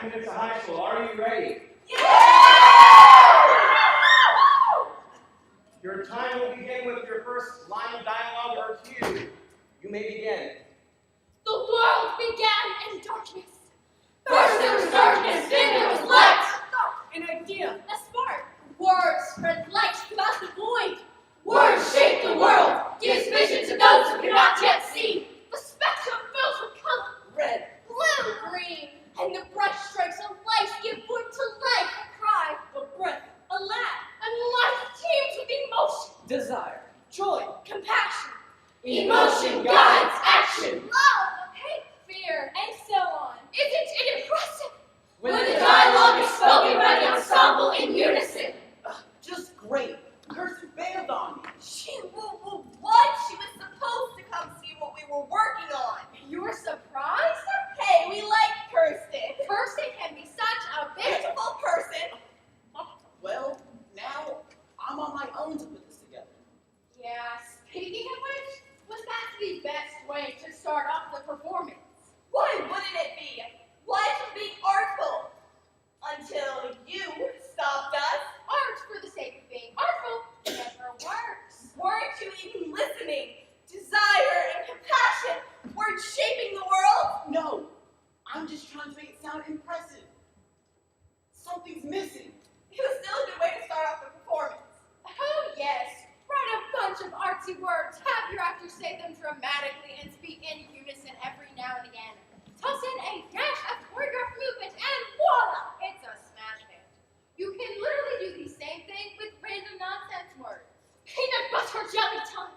Magna Vista High School. Are you ready? Your time will begin with your first line of dialogue or cue. You may begin. The world began in darkness. First there was darkness, then there was light. An idea, a spark. Words spread light throughout the void. Words shape the world, gives vision to those who cannot yet see. The spectrum fills with color. Red, blue, green. And the bright stripes of light give forth to life. A cry, a breath, a laugh. And life teems with emotion. Desire, joy, compassion. Emotion guides action. Love, hate, fear, and so on. Isn't it impressive? When the dialogue is spoken by the ensemble in unison. Just great. Kirsten bailed on me. What? She was supposed to come see what we were working on. You were surprised? Hey, we like Kirsten. Kirsten can be such a beautiful person. Well, now I'm on my own to put this together. Yeah, speaking of which, was that the best way to start off the performance? Why wouldn't it be? Life was being artful. Until you stopped us. Art for the sake of being artful never works. Weren't you even listening? Desire and compassion weren't shaping the world? No, I'm just trying to make it sound impressive. Something's missing. It was still a good way to start off the performance. Oh, yes. Write a bunch of artsy words, have your actors say them dramatically, and speak in unison every now and again. Toss in a dash of choreographed movement, and voila! It's a smash hit. You can literally do the same thing with random nonsense words. Peanut butter jelly tongue.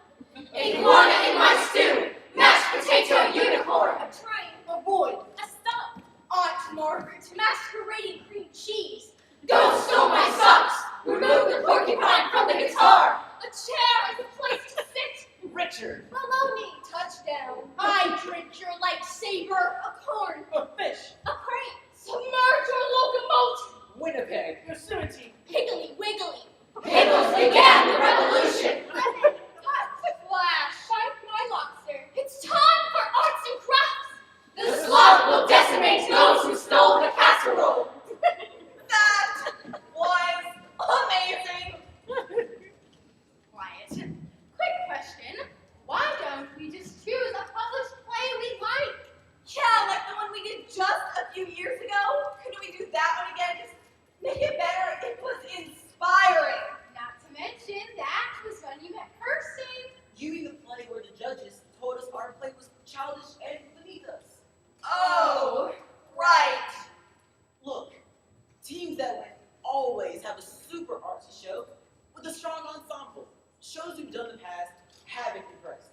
Iguana in my stew. Mashed potato unicorn. A train. A void. A stump. Aunt Margaret. Masquerading cream cheese. Ghost stole my socks. Remove the porcupine from the guitar. A chair is a place to sit. Richard. Baloney. Touchdown. I drink your lightsaber. A corn. A fish. A crane. Submerge your locomotive. Winnipeg. Yosemite. Piggly wiggly. Pickles began the revolution. Lemon. Cut. Flash. Fight my lobster. It's time for arts and crafts. The sloth will decimate those who stole the casserole. That was amazing. Quiet. Quick question. Why don't we just choose a published play we like? Yeah, like the one we did just a few years ago. Couldn't we do that one again? Just make it better. It was inspiring. Not to mention, that was when you met Kirsten. You mean the play where the judges told us our play was childish and beneath us? Oh, right. Look, teams that win always have a super artsy show with a strong ensemble. Shows we've done in the past haven't impressed.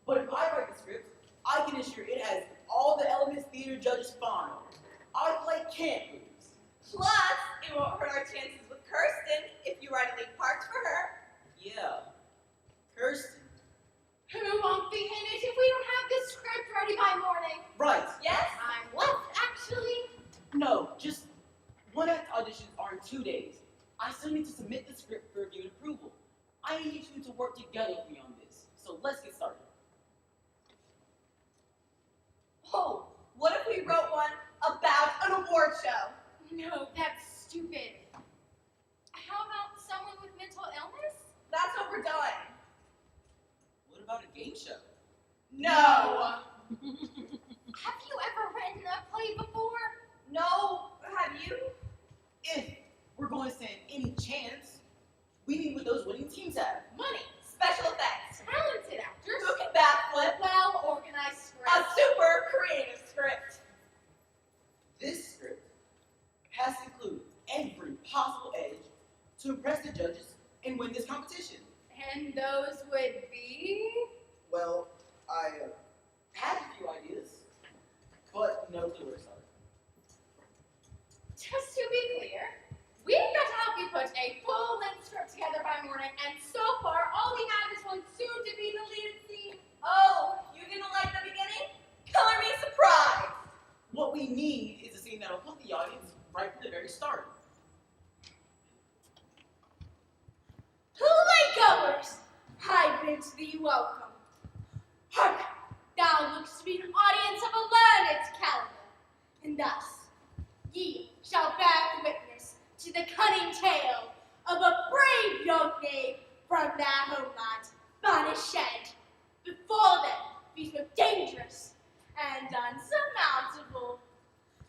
But if I write the script, I can ensure it has all the elements theater judges fawn on. Our play can't lose. Plus, it won't hurt our chances with Kirsten if you write a lead part for her. Yeah, Kirsten. Who won't be in it if we don't have this script ready by morning? Right. Yes, I'm left, actually. No, just one act auditions are in 2 days. I still need to submit the script for review and approval. I need you two to work together with me on this. So let's get started. Oh, what if we wrote one about an award show? No, that's stupid. How about someone with mental illness? That's overdone. What about a game show? No. Have you ever written a play before? No. Have you? If we're going to stand any chance, we need what those winning teams have. Money, special effects, talented actors, Who can backflip? well-organized script. A super creative script. This script has to include every possible edge to impress the judges and win this competition. And those would be? Well, I had a few ideas, but no clue where to start. Just to be clear, we've got to help you put a full-length script together by morning, and so far, all we have is one the cunning tale of a brave young knave from their homeland, banished. Before them, these were dangerous and unsurmountable.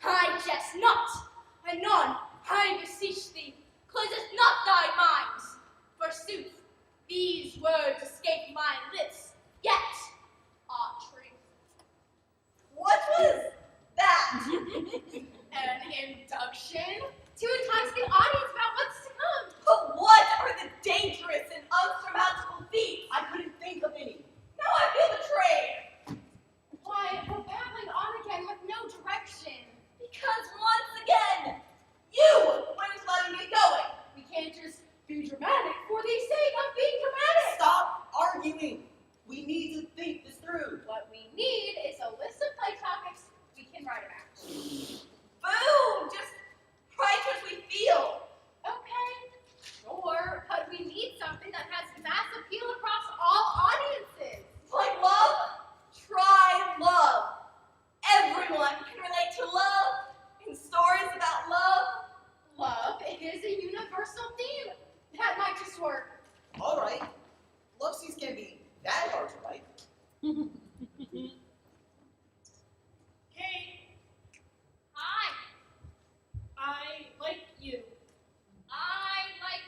I jest not, anon, I beseech thee, closest not thy minds. Forsooth, these words escape my lips, yet are true. What was that? An induction to entice the audience about what's to come. But what are the dangerous and unsurmountable feats? I couldn't think of any. Now I feel betrayed. Why, we're babbling on again with no direction. Because once again, you were just letting me going. We can't just be dramatic for the sake of being dramatic. Stop arguing. We need to think this through. What we need is a list of play topics we can write about. Boo! Just write as we feel. Okay, sure, but we need something that has mass appeal across all audiences. Like love? Try love. Everyone can relate to love and stories about love. Love, it is a universal theme. That might just work. All right. Love scenes can't be that hard to write. Hey, Hi, I like you. I like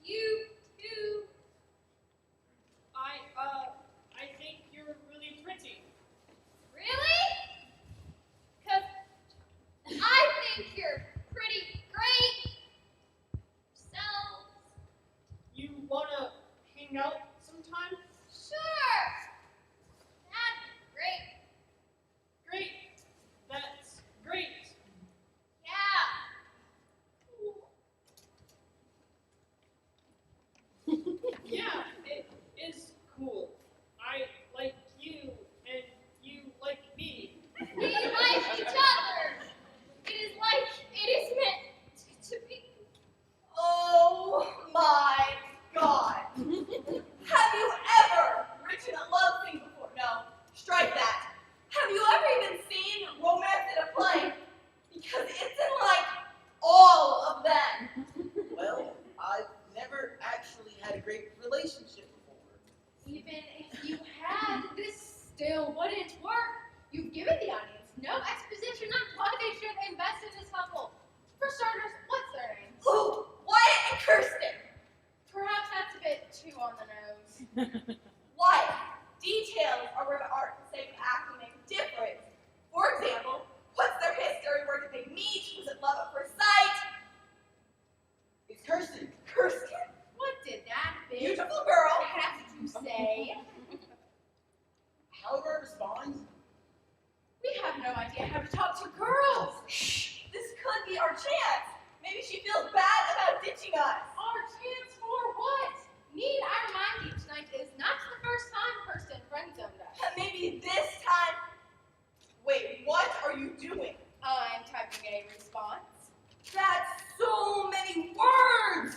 you too. I think you're really pretty. Really? 'Cause I think you're pretty great. Yourselves. You wanna hang out sometime? Sure. That'd be great. Great. That's great. Yeah. Yeah, it is cool. I like you, and you like me. We like each other. It is like it is meant to be. Oh my God. Have you ever written a love scene before? No, strike that. Have you ever even seen romance in a play? Because it's in like all of them. Well, I've never actually had a great relationship before. Even if you had, this still wouldn't work. You've given the audience no exposition on why they should invest in this couple. For starters, what's their name? Ooh, Wyatt and Kirsten. Perhaps that's a bit too on the nose. Wyatt. Details are where the art and sake of acting make a difference. For example, what's their history? Where did they meet? Was it love at first sight? It's Kirsten. Kirsten? What did that big Beautiful girl. have to say? However it responds, We have no idea how to talk to girls. Shh, this could be our chance. Maybe she feels bad about ditching us. Our chance for what? Need I remind you, tonight is not the first time Kirsten friend-zoned us. Maybe this time. Wait, what are you doing? I'm typing a response. That's so many words.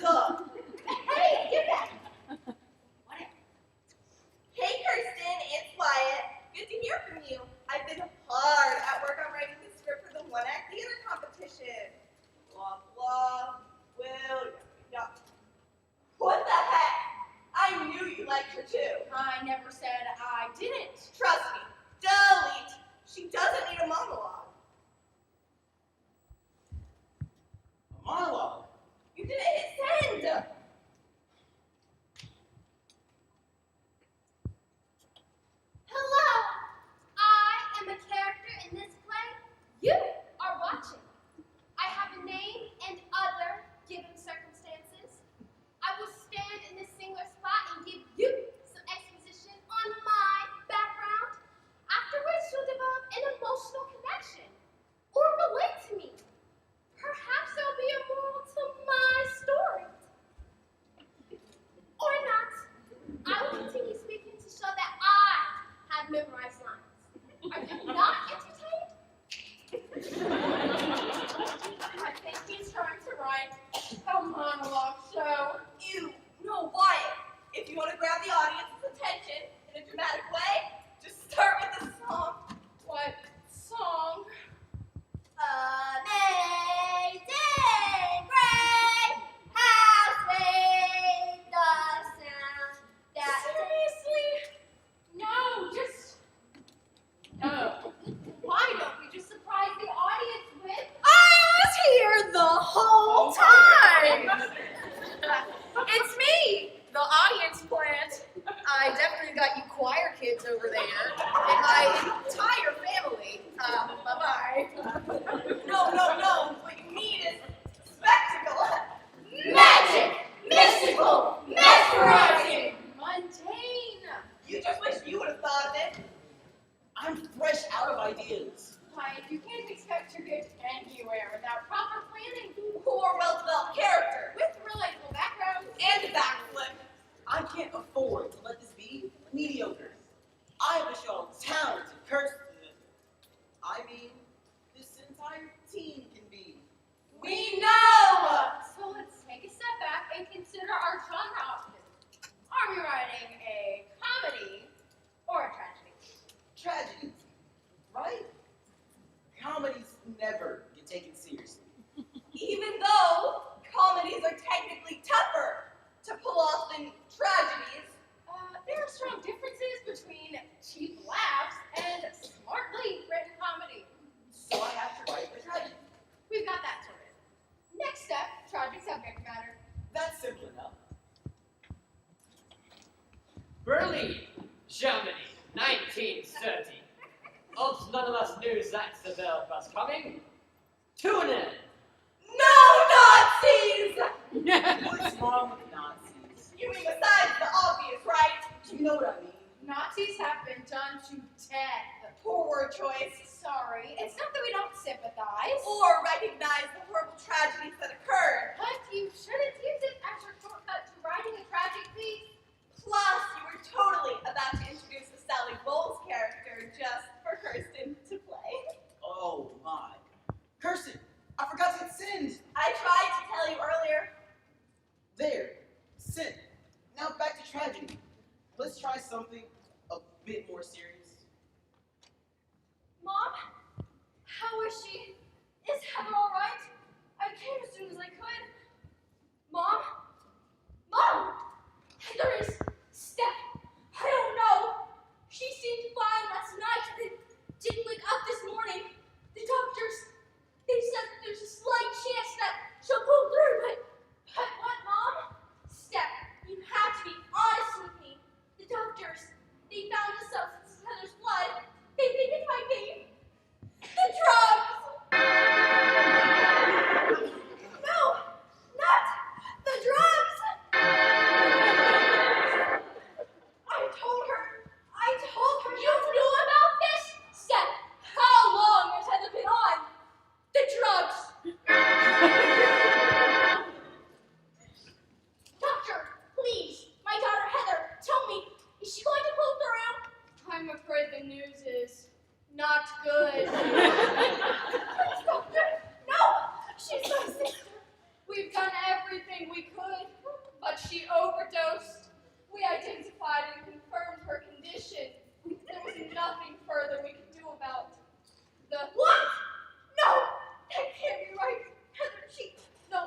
Hey, get back! Whatever. Hey, Kirsten, it's Wyatt. Good to hear from you. I've been hard at work on writing the script for the one-act theater competition. Blah, blah. Well, yeah. What the heck? I knew you liked her too. I never said I didn't. Trust me. Delete. She doesn't need a monologue. a monologue. You didn't hit send. Hello! I am a character in this play. You are watching. I have a name and other given circumstances. I will stand in this singular spot and give you some exposition on my background, after which you'll develop an emotional connection or relate to me. Perhaps there'll be a moral to my story. Or not. I will continue speaking to show that I have memorized lines. Are you not entertained? I think he's trying to write a monologue show. You know Wyatt. If you want to grab the audience's attention in a dramatic way, just start with the song. What song? Amazing Grace. over there, and my entire family. Bye-bye. No. What you need is spectacle. Magic! Mystical! Mesmerizing! Mundane. You just wish you would have thought of it. I'm fresh out of ideas. Why, you can't expect to get anywhere without proper planning Or well-developed character. with relatable backgrounds. And a backflip. I can't afford to let this be mediocre. I have to show talent and this entire team can be. We know. So let's take a step back and consider our genre options. Are we writing a comedy or a tragedy? Tragedies, right? Comedies never get taken seriously. Even though comedies are technically tougher to pull off than tragedies. There are strong differences between cheap laughs and smartly written comedy. So I have to write a tragedy. We've got that sorted. Next step, tragic subject matter. That's simple enough. Berlin, Germany, 1930. Autonomous knew that the bell was coming. Tune in. No Nazis! What's wrong with Nazis? You mean besides the obvious, right? You know what I mean? Nazis have been done to death. Poor word choice. Sorry, it's not that we don't sympathize. Or recognize the horrible tragedies that occurred. But you shouldn't use it as your shortcut to writing a tragic piece. Plus, you were totally about to introduce the Sally Bowles character just for Kirsten to play. Oh my. Kirsten, I forgot to hit send. I tried to tell you earlier. There, send. Now back to tragedy. Let's try something a bit more serious. Mom, how is she? Is Heather all right? I came as soon as I could. Mom? Mom! Heather is Steph. I don't know. She seemed fine last night and didn't wake up this morning. The doctors, they said that there's a slight chance that she'll pull through, but what, Mom? Steph, you have to be honest with me. The doctors, they found a substance in Heather's blood. They think it might be the drugs. No, not the drugs. I told her you knew about this. Steph, how long has Heather been on the drugs? Doctor, please, my daughter Heather, tell me, is she going to pull through? I'm afraid the news is not good. Doctor, no, she's my sister. We've done everything we could, but she overdosed. We identified and confirmed her condition. There was nothing further we could do about the— What? No, that can't be right. Heather, no,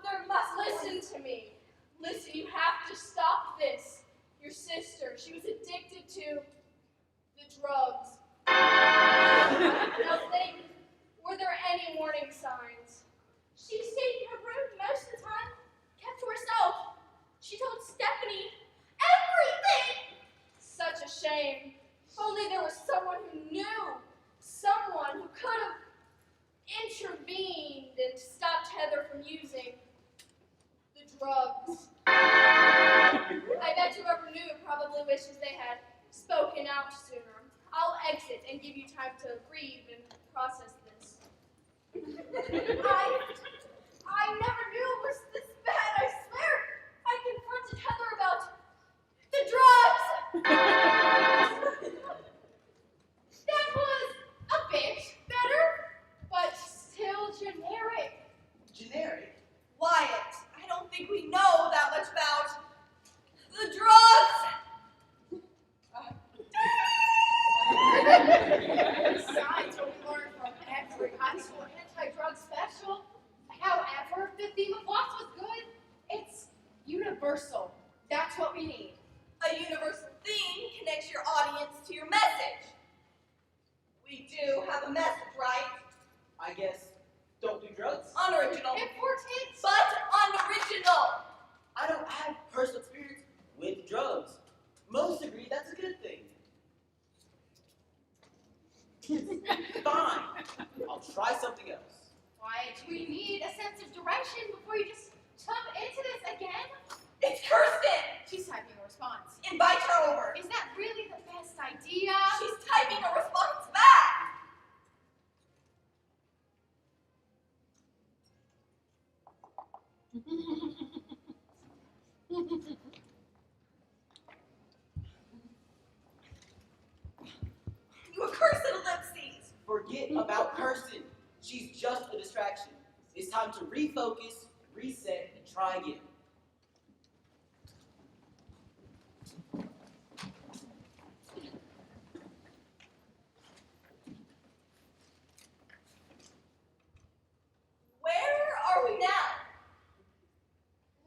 there must— Listen to me. Listen, you have to stop this. Your sister, she was addicted to the drugs. Now think, were there any warning signs? She stayed in her room most of the time, kept to herself. She told Stephanie everything! Such a shame. If only there was someone who knew. Someone who could have intervened and stopped Heather from using the drugs. I bet whoever knew probably wishes they had spoken out sooner. I'll exit and give you time to grieve and process this. I never knew it was this bad, I swear. I confronted Heather about the drugs. That was a bit better, but still generic. Generic? Wyatt, I don't think we know that much about the drugs. Besides what we learned from every high school anti-drug special, however, the theme of Lost was good. It's universal. That's what we need. A universal theme connects your audience to your message. We do have a message, right? I guess don't do drugs? Unoriginal. Important. But unoriginal. I don't have personal experience with drugs. Most agree that's a good thing. Fine. I'll try something else. Wyatt, we need a sense of direction before you just jump into this again. It's Kirsten! She's typing a response. Invite her over. Is that really the best idea? She's typing a response back. You accursed ellipses. Forget about Kirsten. She's just a distraction. It's time to refocus, reset, and try again. Where are we now?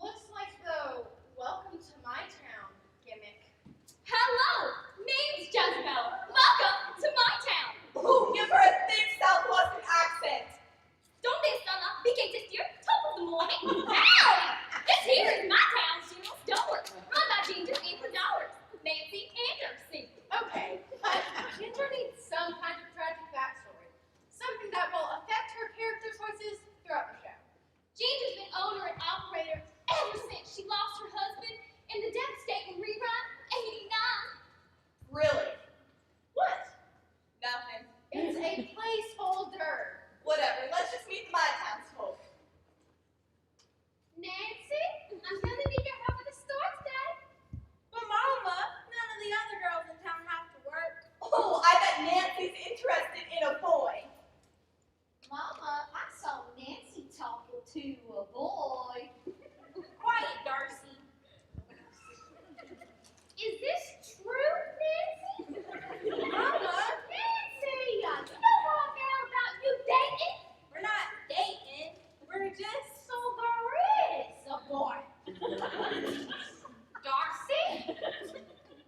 Looks like the welcome to my town gimmick. Hello, name's Jezebel. Welcome to my town. Ooh, give her a thick Southwestern accent. Donde está la piquetestir? Top of the morning. Ow! This here is my town's general store. Run by Ginger and for dollars. Nancy Anderson. Okay, but Ginger needs some kind of tragic backstory. Something that will affect her character choices throughout the show. Ginger's been owner and operator ever since she lost her husband in the devastating rerun 89. Really? What? Nothing. It's a placeholder. Whatever. Let's just meet the my townsfolk. Nancy, I'm gonna need your help with the store today. But Mama, none of the other girls in town have to work. Oh, I bet Nancy's interested in a boy. Mama, I saw Nancy talking to a boy. Quiet, Darcy. Is this true, Nancy? Mama, Nancy, you know how I feel about you dating? we're not dating. We're just So there is a boy. Darcy?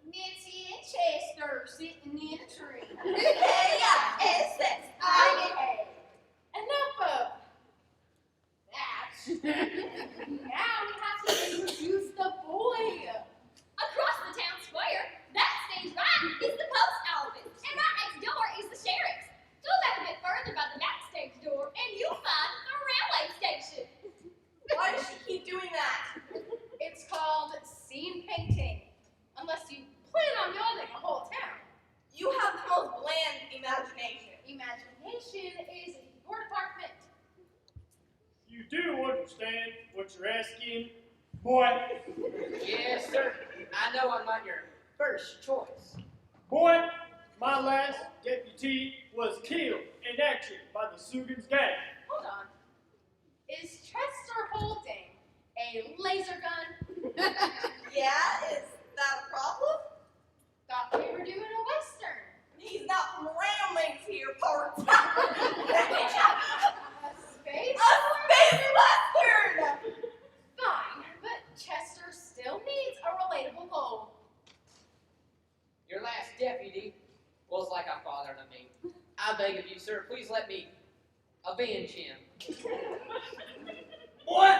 Nancy and Chester sitting in a tree. K-I-S-S-I-A. Enough of that. Now we have to introduce the boy. Across the town square, that stage right is the post office, and right next door is the sheriff's. Go back a bit further by the backstage door, and you'll find the railway station. Why does she keep doing that? It's called scene painting, unless you plan on building a whole town. You have the most bland imagination. Imagination is your department. You do understand what you're asking, boy. Yes, sir. I know I'm not your first choice. Boy, my last deputy was killed in action by the Sugan's gang. Hold on. Is Chester holding a laser gun? Yeah, is that a problem? Thought we were doing a western. He's not from around these here parts. A Space? space western! Fine, but Chester still needs a relatable goal. Your last deputy was like a father to me. I beg of you, sir, please let me avenge him. What?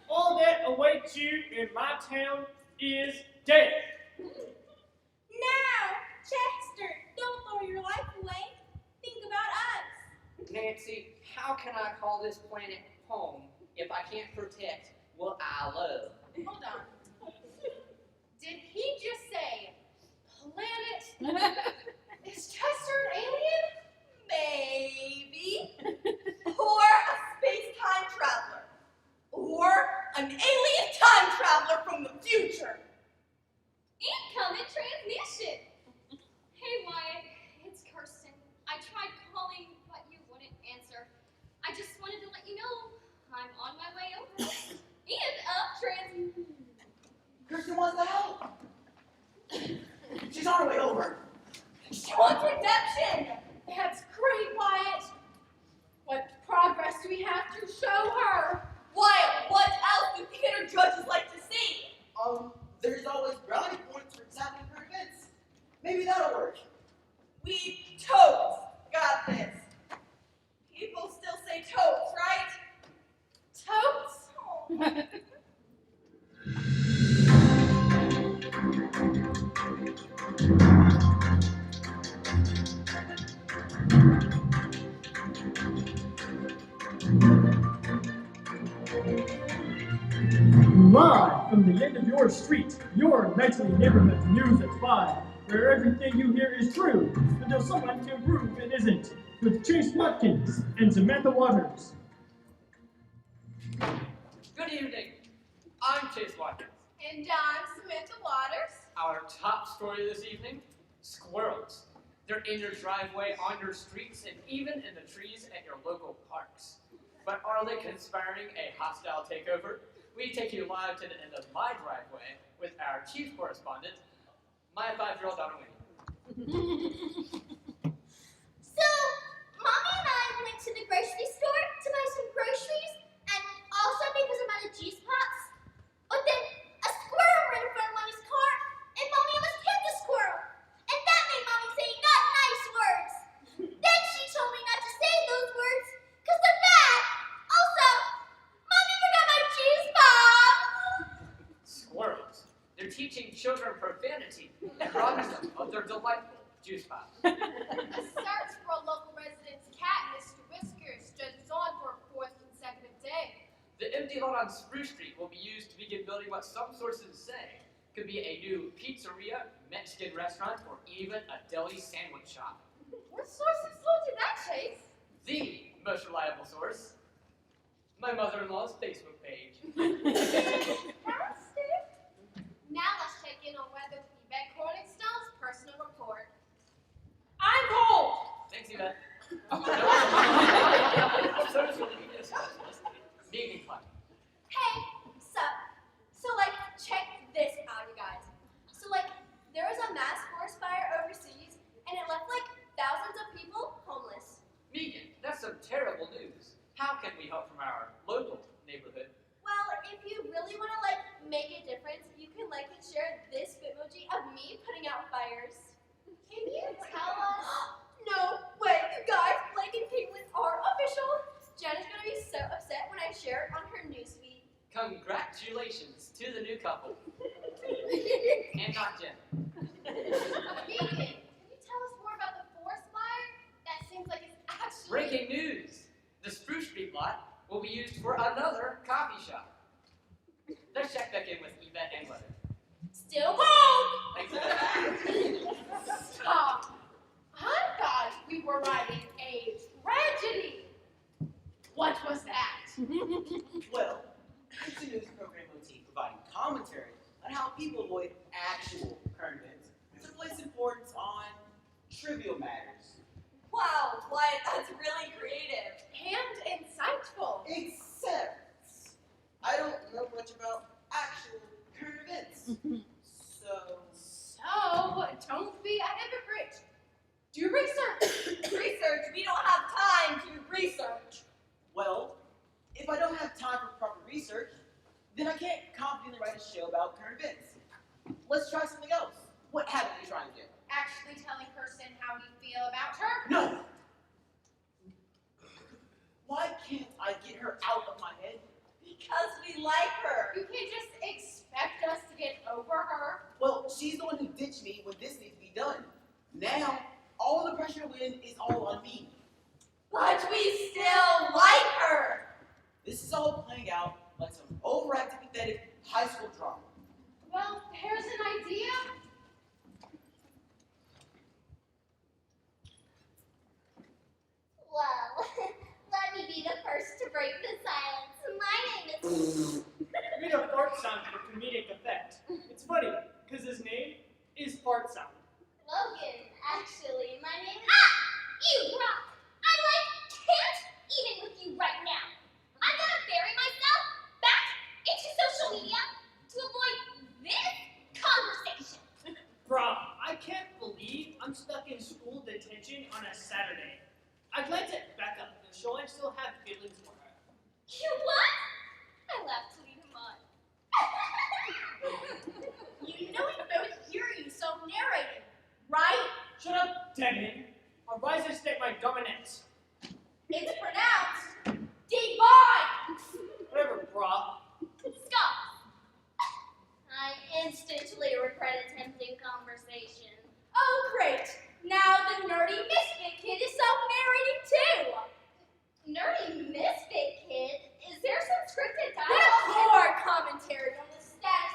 All that awaits you in my town is death. Now, Chester, don't throw your life away. Think about us. Nancy, how can I call this planet home if I can't protect what I love? Hold on. Did he just say planet? Is Chester an alien? Maybe. Or a space-time traveler. Or an alien time traveler from the future. Incoming transmission. Hey Wyatt, it's Kirsten. I tried calling, but you wouldn't answer. I just wanted to let you know I'm on my way over. And up Kirsten wants the help. She's on her way over. She wants redemption. That's great, Wyatt. What progress do we have to show her? Wyatt, what else do theater judges like to see? There's always brownie points for tapping her events. Maybe that'll work. We totes got this. People still say totes, right? Totes? Oh. Hot from the end of your street, your nightly neighborhood news at 5, where everything you hear is true, until someone can prove it isn't, with Chase Watkins and Samantha Waters. Good evening. I'm Chase Watkins. And I'm Samantha Waters. Our top story this evening, squirrels. They're in your driveway, on your streets, and even in the trees at your local parks. But are they conspiring a hostile takeover? We take you live to the end of my driveway with our chief correspondent, my 5-year-old daughter Winnie. So, Mommy and I went to the grocery store to buy some groceries, and also because I'm out of juice pops. But then a squirrel ran in front of Mommy's car, and Mommy almost hit the squirrel. And that made Mommy say not nice words. Then she told me not to say those words, because they're bad. Also, Mommy forgot my juice pop. Squirrels. They're teaching children profanity and robbing them of their delightful juice pop. A search for a local resident's cat, Mr. Whiskers, stretches on for a fourth consecutive day. The empty lot on Spruce Street will be used to begin building what some sources say could be a new pizzeria, Mexican restaurant, or even a deli sandwich shop. What sources told you that, Chase? The most reliable source, my mother-in-law's Facebook page. Fantastic. Now let's check in on Weather with Yvette Corningstone's personal report. I'm cold. Thanks, Yvette. Social media specialist, Megan Clark. Hey, so check this out, you guys. So there was a mass forest fire overseas, and it left thousands of people homeless. Megan, that's some terrible news. How can we help from our local neighborhood? Well, if you really want to make a difference, you can like and share this Bitmoji of me putting out fires. Can you tell us? No way, you guys! Blake and Caitlin are official. Jenna's gonna be so upset when I share it on her newsfeed. Congratulations to the new couple. And not Jen. Megan, can you tell us more about the forest fire? That seems like it's actually Breaking news! The Spruce Street lot will be used for another coffee shop. Let's check back in with Yvette and weather. still cold. Thanks, Yvette. Stop. I thought we were writing a tragedy. What was that? Well, it's a news program motif providing commentary on how people avoid actual current events to place importance on trivial matters. Wow, Wyatt, that's really creative. And insightful. Except, I don't know much about actual current events. So, don't be a hypocrite. Do research. Research, we don't have time to research. Well, if I don't have time for proper research, then I can't confidently write a show about current events. Let's try something else. What haven't we tried to do? Actually telling Kirsten how we feel about her? No! Why can't I get her out of my head? Because we like her. You can't just expect us to get over her. Well, she's the one who ditched me when this needs to be done. Now, all the pressure to win is all on me. But we still like her. This is all playing out like some overactive, pathetic high school drama. Well, here's an idea. Well, let me be the first to break the silence. My name is... Read a fart sound for comedic effect. It's funny, because his name is Fart Sound. Logan, actually. My name is... You rock! I can't even with you right now. I'm gonna bury myself back into social media to avoid this conversation. Bruh, I can't believe I'm stuck in school detention on a Saturday. I'd like to back up and show I still have feelings for her. You what? I laughed to lead him on. You know we both hear you self-narrating, right? Shut up, Devin. I'll rise and state my dominance. It's pronounced divine. Whatever, bruh. Scott. I instantly regret attempting conversation. Oh, great. Now the nerdy misfit kid is self-narrating too. Nerdy misfit kid? Is there some scripted dialogue? Poor commentary on the status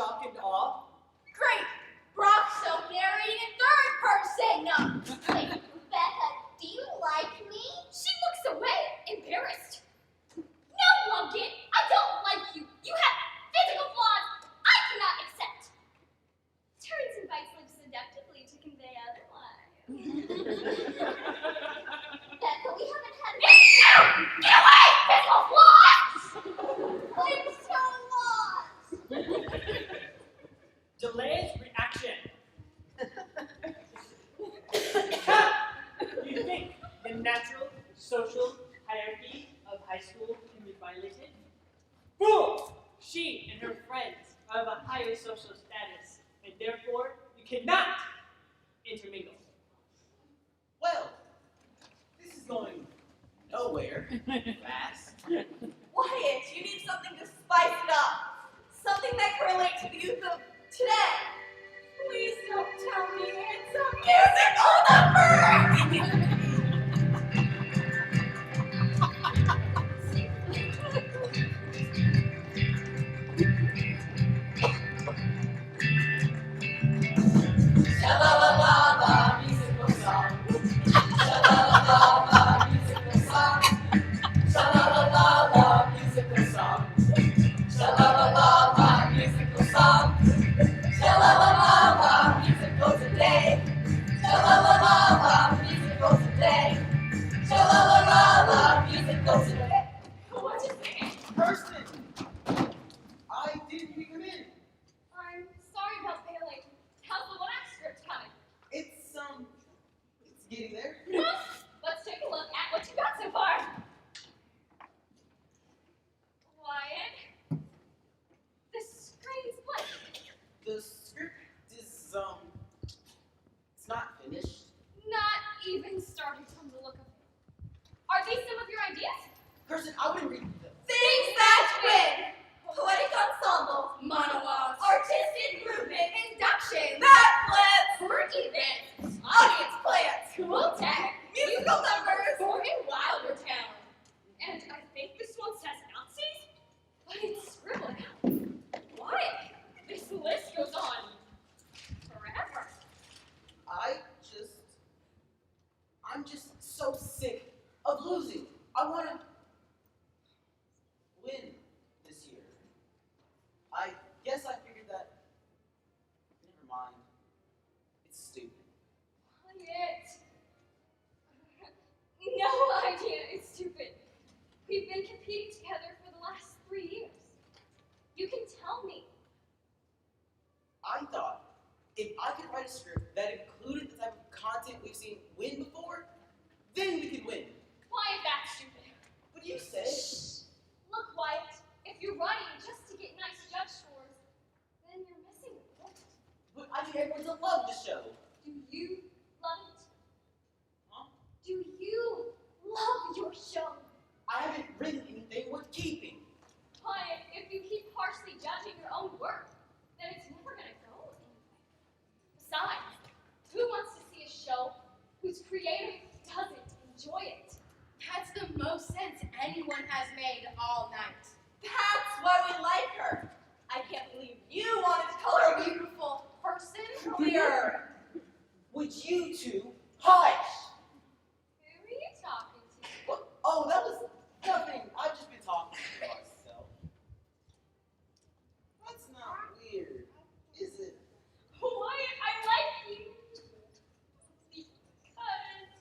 shock and awe. Great! Brock shall narrate in third person. Wait, Becca, do you like me? She looks away, embarrassed. No, Lumpkin, I don't like you. You have physical flaws I cannot accept. Terrence invites live seductively to convey otherwise. Becca, we haven't had Get away, physical flaws! I'm so lost. Delayed reaction. You think the natural social hierarchy of high school can be violated? Fool! She and her friends are of a higher social status, and therefore you cannot intermingle. Well, this is going nowhere fast. Wyatt, you need something to spice it up. Something that can relate to the youth of today. Please don't tell me it's a musical number! Sha-la-la-la-la, musical song. Sha-la-la-la-la, musical song. Sha-la-la-la-la, musical song. Sha-la-la-la-la, musical song. Sha-la-la-la-la, musical today. Sha-la-la-la-la, musical today. Sha-la-la-la-la, musical today. What is it? Kirsten, I didn't hear you in. I'm sorry about failing. How's the one act script coming? It's getting there. Let's take a look at what you got so far. Wyatt, this screen is blank. The script is, it's not finished. Not even started from the look of it. Are these some of your ideas? Kirsten, I wouldn't read them. Things that win! Poetic ensemble, Monologues, artistic movement, inductions, that flips, quirky events, audience plans, cool tech, musical numbers. or in wilder talent. And I think this one says Nazis, but it's scribbled out. Why? This list goes on forever. I'm just so sick of losing. I want to win this year. I guess I figured that. Never mind. It's stupid. Wyatt. No idea. It's stupid. We've been competing together for the last 3 years. You can tell me. I thought if I could write a script that included the type of content we've seen win before, then we could win. Wyatt, that's stupid. But you said. Shh. Look, Wyatt, if you're writing just to get nice judge scores, then you're missing the point. But I need everyone to love the show. Do you love it? Huh? Do you love your show? I haven't written anything worth keeping. Wyatt, if you keep harshly judging your own work, then it's never going to go anywhere. Besides, who wants to see a show whose creator doesn't enjoy it? That's the most sense anyone has made all night. That's why we like her. I can't believe you wanted to color a beautiful person clear. Would you two hush? Who are you talking to? What? Oh, that was nothing. I've just been talking to myself. That's not weird, is it? Wyatt, I like you. Because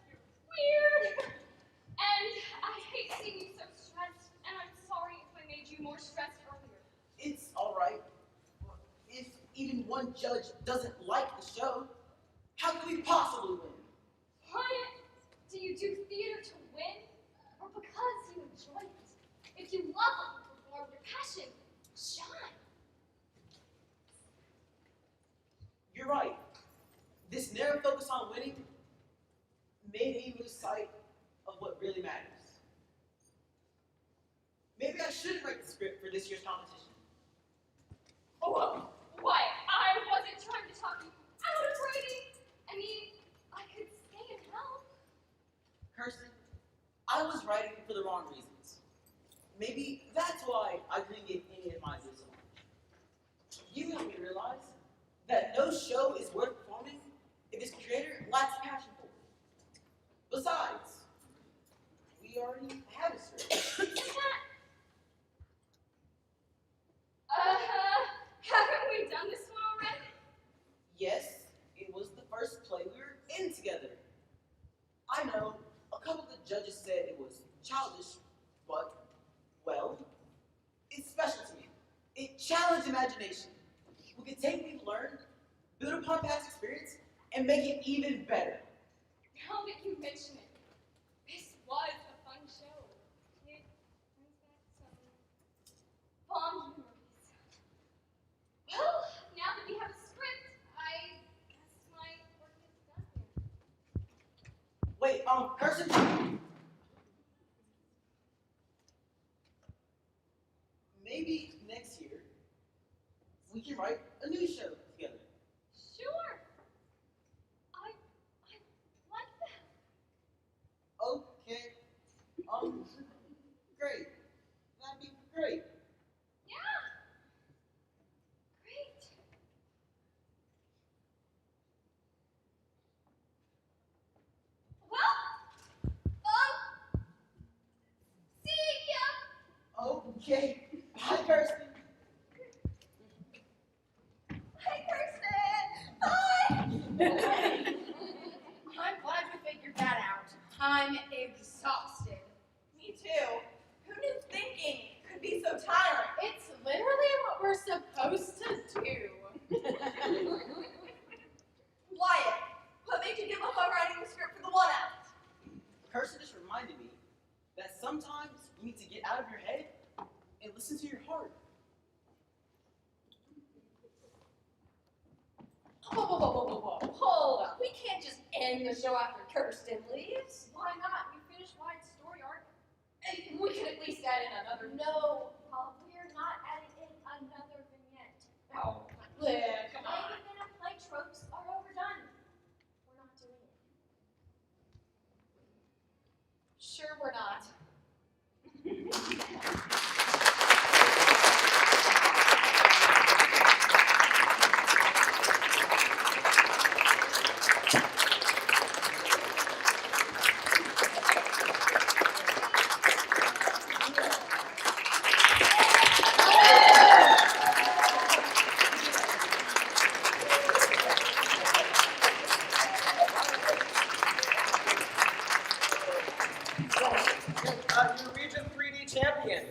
you're weird. And I hate seeing you so stressed. And I'm sorry if I made you more stressed earlier. It's all right. If even one judge doesn't like the show, how can we possibly win? Wyatt, do you do theater to win? Or because you enjoy it? If you love what you perform, your passion, shine. You're right. This narrow focus on winning made me lose sight of what really matters. Maybe I shouldn't write the script for this year's competition. Oh, Wyatt, I wasn't trying to talk you out of writing. I mean, I could stay and help. Kirsten, I was writing for the wrong reasons. Maybe that's why I couldn't get any of my ideas on. You helped me that no show is worth performing if its creator lacks passion for it. Besides, we already have a script. Haven't we done this one already? Yes, it was the first play we were in together. I know a couple of the judges said it was childish, but, well, it's special to me. It challenged imagination. We could take what we've learned, build upon past experience, and make it even better. Now that you mention it, this was a fun show. It brings back some fond memories. Well, now that we have a script, I guess my work is done here. Wait, Kirsten? Maybe next year we can write a new show together. Sure. I like that. Okay. Great. That'd be great. Yeah. Great. Well, see ya. Okay. Bye, Kirsten. Hey, Kirsten. Bye. I'm glad we figured that out. I'm exhausted. Me too. Who knew thinking could be so tiring? It's literally what we're supposed to do. Wyatt, what made you give up on writing the script for the one act? Kirsten just reminded me that sometimes you need to get out of your head and listen to your heart. Whoa. Hold up. We can't just end the show after Kirsten leaves. Why not? We finished Wyatt's story arc. And we could at least add in another. No, Paul, we're not adding in another vignette. Oh, Liv, come on. Maybe then play tropes are overdone. We're not doing it. Sure, we're not. Your Region 3D champion.